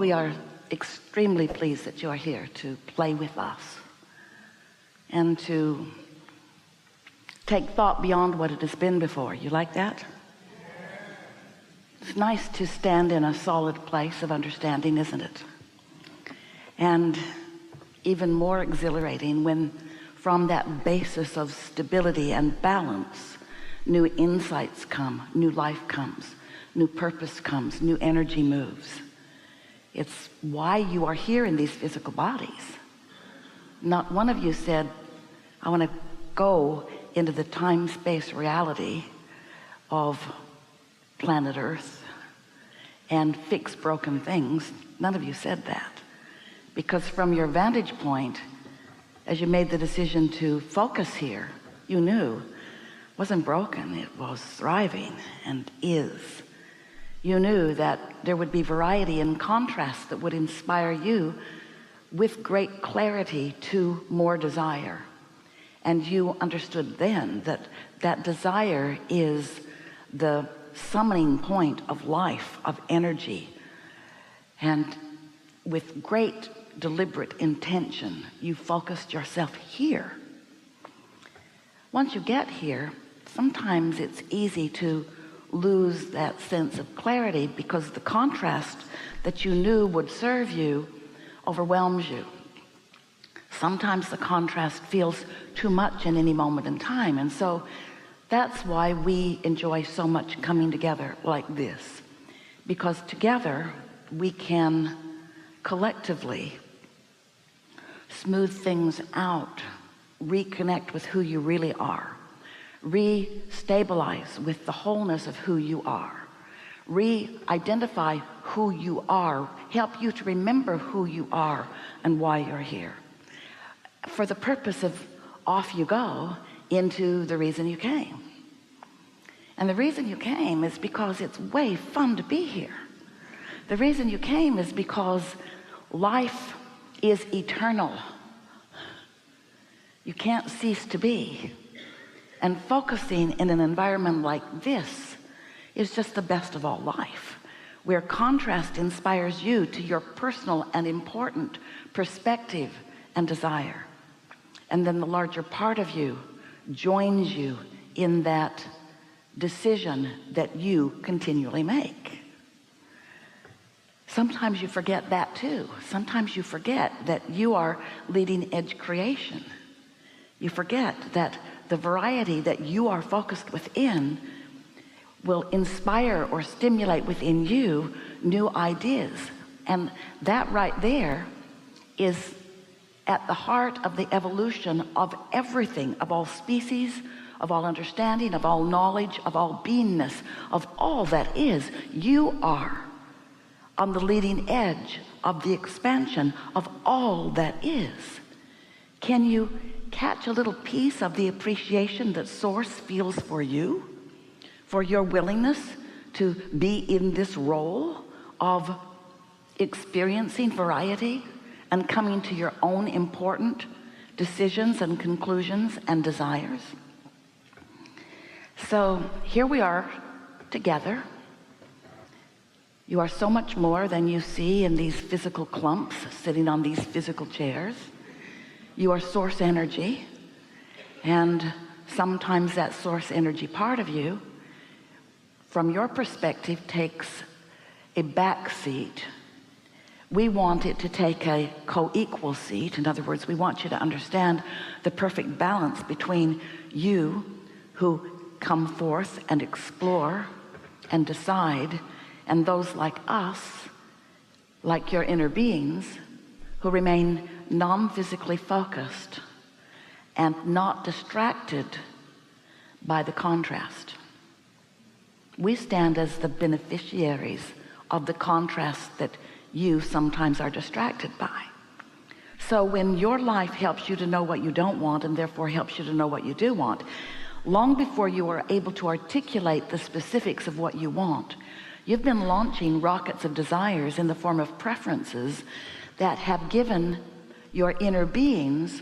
we are extremely pleased that you are here to play with us and to take thought beyond what it has been before. You like that? It's nice to stand in a solid place of understanding, isn't it? And even more exhilarating when from that basis of stability and balance, new insights come, new life comes, new purpose comes, new energy moves. It's why you are here in these physical bodies. Not one of you said, I want to go into the time-space reality of planet Earth and fix broken things. None of you said that. Because from your vantage point, as you made the decision to focus here, you knew it wasn't broken, it was thriving and is. You knew that there would be variety and contrast that would inspire you with great clarity to more desire. And you understood then that that desire is the summoning point of life, of energy. And with great deliberate intention, you focused yourself here. Once you get here, sometimes it's easy to lose that sense of clarity because the contrast that you knew would serve you overwhelms you. Sometimes the contrast feels too much in any moment in time, and so that's why we enjoy so much coming together like this, because together we can collectively smooth things out, reconnect with who you really are, re-stabilize with the wholeness of who you are, re-identify who you are, help you to remember who you are and why you're here, for the purpose of off you go into the reason you came. And the reason you came is because it's way fun to be here. The reason you came is because life is eternal. You can't cease to be. And focusing in an environment like this is just the best of all life, where contrast inspires you to your personal and important perspective and desire. And then the larger part of you joins you in that decision that you continually make. Sometimes you forget that too. Sometimes you forget that you are leading edge creation. You forget that the variety that you are focused within will inspire or stimulate within you new ideas. And that right there is at the heart of the evolution of everything, of all species, of all understanding, of all knowledge, of all beingness, of all that is. You are on the leading edge of the expansion of all that is. Can you catch a little piece of the appreciation that Source feels for you, for your willingness to be in this role of experiencing variety and coming to your own important decisions and conclusions and desires? So here we are together. You are so much more than you see in these physical clumps sitting on these physical chairs. You are source energy, and sometimes that source energy part of you, from your perspective, takes a back seat. We want it to take a co-equal seat. In other words, we want you to understand the perfect balance between you, who come forth and explore and decide, and those like us, like your inner beings, who remain non-physically focused and not distracted by the contrast. We stand as the beneficiaries of the contrast that you sometimes are distracted by. So when your life helps you to know what you don't want, and therefore helps you to know what you do want, long before you are able to articulate the specifics of what you want, you've been launching rockets of desires in the form of preferences that have given your inner beings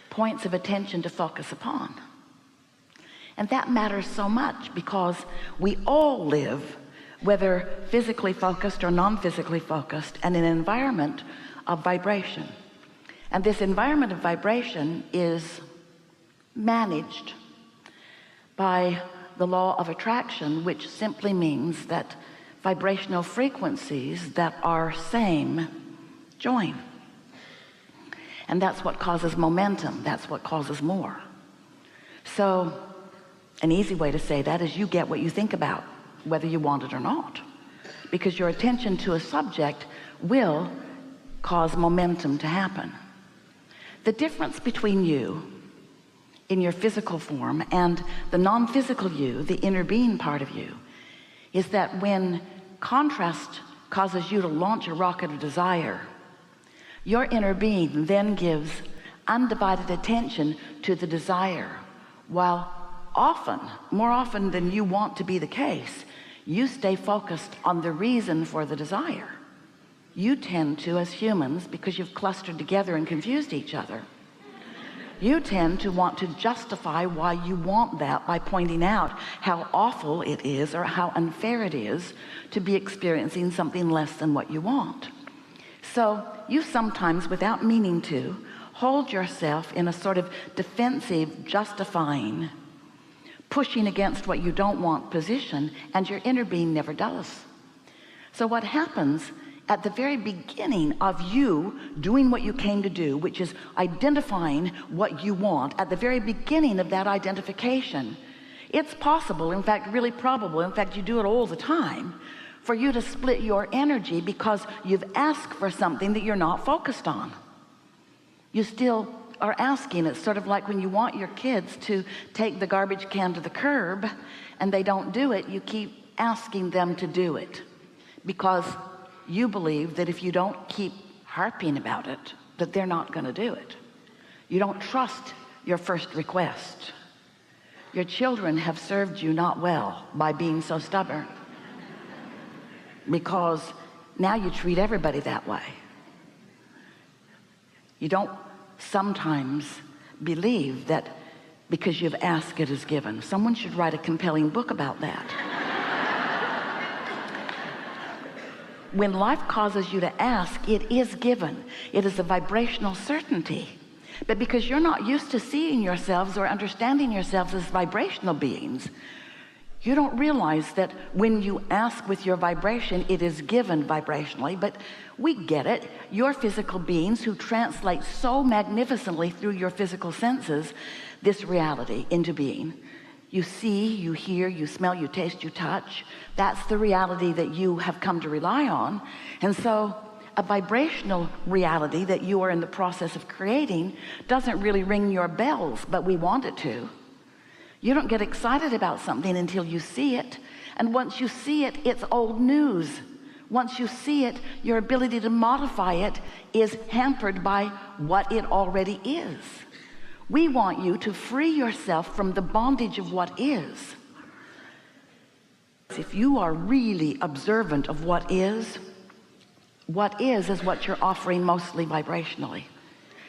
points of attention to focus upon. And that matters so much because we all live whether physically focused or non-physically focused, and an environment of vibration. And this environment of vibration is managed by the law of attraction, which simply means that vibrational frequencies that are same join. And that's what causes momentum. That's what causes more. So an easy way to say that is you get what you think about, whether you want it or not, because your attention to a subject will cause momentum to happen. The difference between you in your physical form and the non-physical you, the inner being part of you, is that when contrast causes you to launch a rocket of desire, your inner being then gives undivided attention to the desire, while often, more often than you want to be the case, you stay focused on the reason for the desire. You tend to, as humans, because you've clustered together and confused each other, you tend to want to justify why you want that by pointing out how awful it is or how unfair it is to be experiencing something less than what you want. So you sometimes, without meaning to, hold yourself in a sort of defensive, justifying, pushing against what you don't want position, and your inner being never does. So what happens at the very beginning of you doing what you came to do, which is identifying what you want, at the very beginning of that identification, it's possible, in fact really probable, in fact you do it all the time, for you to split your energy because you've asked for something that you're not focused on. You still are asking. It's sort of like when you want your kids to take the garbage can to the curb and they don't do it, you keep asking them to do it because you believe that if you don't keep harping about it, that they're not going to do it. You don't trust your first request. Your children have served you not well by being so stubborn, because now you treat everybody that way. You don't sometimes believe that because you've asked, it is given. Someone should write a compelling book about that. When life causes you to ask, it is given. It is a vibrational certainty. But because you're not used to seeing yourselves or understanding yourselves as vibrational beings, you don't realize that when you ask with your vibration, it is given vibrationally. But we get it. You're physical beings who translate so magnificently through your physical senses this reality into being. You see, you hear, you smell, you taste, you touch. That's the reality that you have come to rely on. And so a vibrational reality that you are in the process of creating doesn't really ring your bells, but we want it to. You don't get excited about something until you see it. And once you see it, it's old news. Once you see it, your ability to modify it is hampered by what it already is. We want you to free yourself from the bondage of what is. If you are really observant of what is what you're offering mostly vibrationally.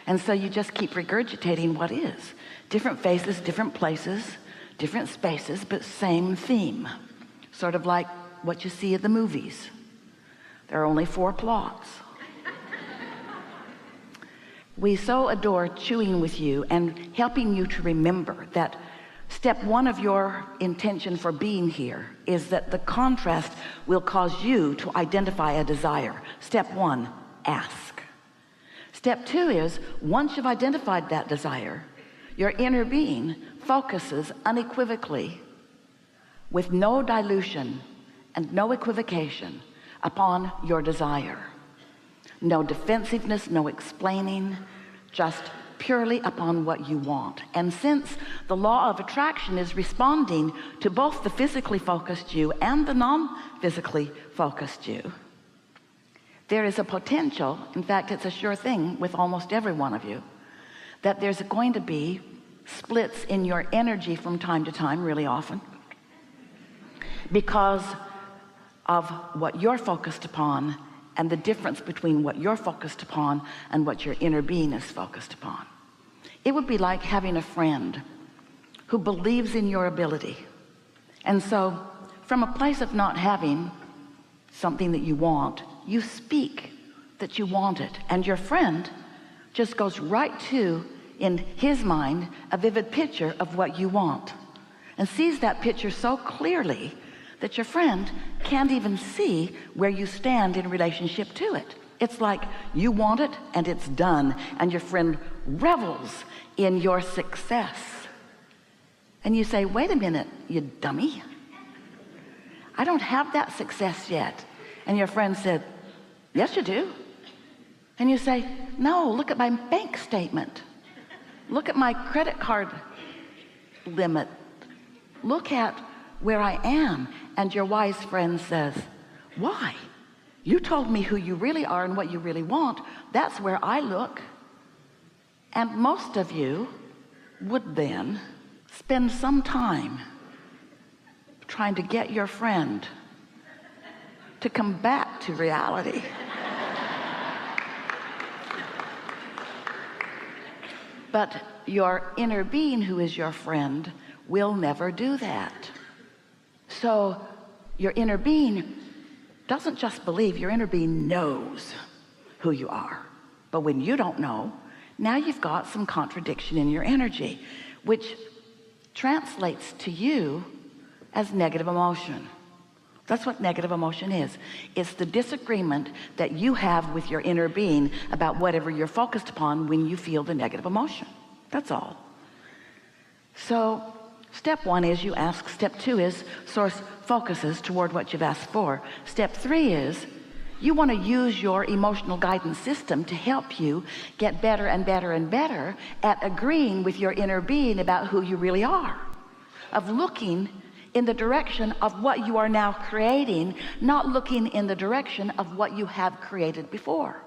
And so you just keep regurgitating what is. Different faces, different places, different spaces, but same theme. Sort of like what you see in the movies. There are only 4 plots. We so adore chewing with you and helping you to remember that step 1 of your intention for being here is that the contrast will cause you to identify a desire. Step 1, ask. Step 2 is, once you've identified that desire, your inner being focuses unequivocally, with no dilution and no equivocation, upon your desire. No defensiveness, no explaining, just purely upon what you want. And since the law of attraction is responding to both the physically focused you and the non-physically focused you, there is a potential, in fact it's a sure thing with almost every one of you, that there's going to be splits in your energy from time to time, really often, because of what you're focused upon and the difference between what you're focused upon and what your inner being is focused upon. It would be like having a friend who believes in your ability. And so from a place of not having something that you want, you speak that you want it, and your friend just goes right to, in his mind, a vivid picture of what you want, and sees that picture so clearly that your friend can't even see where you stand in relationship to it. It's like you want it and it's done, and your friend revels in your success. And you say, wait a minute, you dummy, I don't have that success yet. And your friend said, yes you do. And you say, no, look at my bank statement, look at my credit card limit, look at where I am. And your wise friend says, why? You told me who you really are and what you really want. That's where I look. And most of you would then spend some time trying to get your friend to come back to reality. But your inner being, who is your friend, will never do that. So your inner being doesn't just believe, your inner being knows who you are. But when you don't know, now you've got some contradiction in your energy, which translates to you as negative emotion. That's what negative emotion is. It's the disagreement that you have with your inner being about whatever you're focused upon when you feel the negative emotion. That's all. So step one is you ask. Step two is source focuses toward what you've asked for. Step three is you want to use your emotional guidance system to help you get better and better and better at agreeing with your inner being about who you really are, of looking in the direction of what you are now creating, not looking in the direction of what you have created before.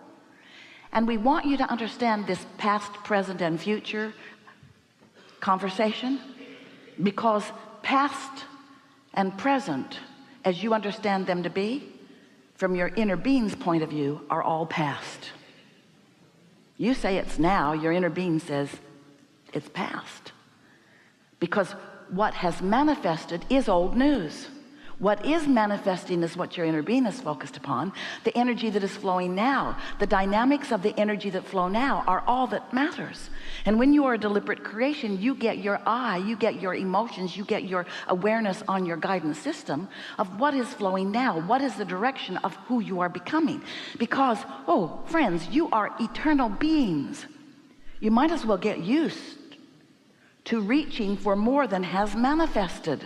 And we want you to understand this past, present, and future conversation, because past and present, as you understand them to be, from your inner being's point of view, are all past. You say it's now, your inner being says it's past. Because what has manifested is old news. What is manifesting is what your inner being is focused upon, the energy that is flowing now. The dynamics of the energy that flow now are all that matters. And when you are a deliberate creation, you get your eye, you get your emotions, you get your awareness on your guidance system of what is flowing now, what is the direction of who you are becoming. Because, oh, friends, you are eternal beings. You might as well get used to reaching for more than has manifested.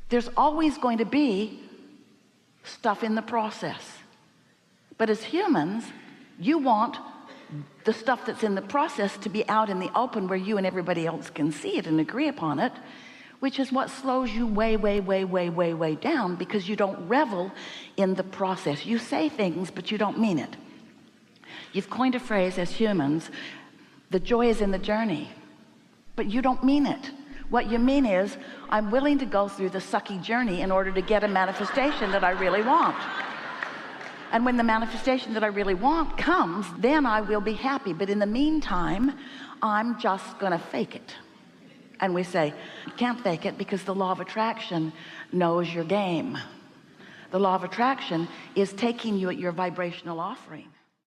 There's always going to be stuff in the process. But as humans, you want the stuff that's in the process to be out in the open where you and everybody else can see it and agree upon it, which is what slows you way, way, way, way, way, way down, because you don't revel in the process. You say things, but you don't mean it. You've coined a phrase as humans, the joy is in the journey, but you don't mean it. What you mean is, I'm willing to go through the sucky journey in order to get a manifestation that I really want. And when the manifestation that I really want comes, then I will be happy. But in the meantime, I'm just going to fake it. And we say, you can't fake it because the law of attraction knows your game. The law of attraction is taking you at your vibrational offering.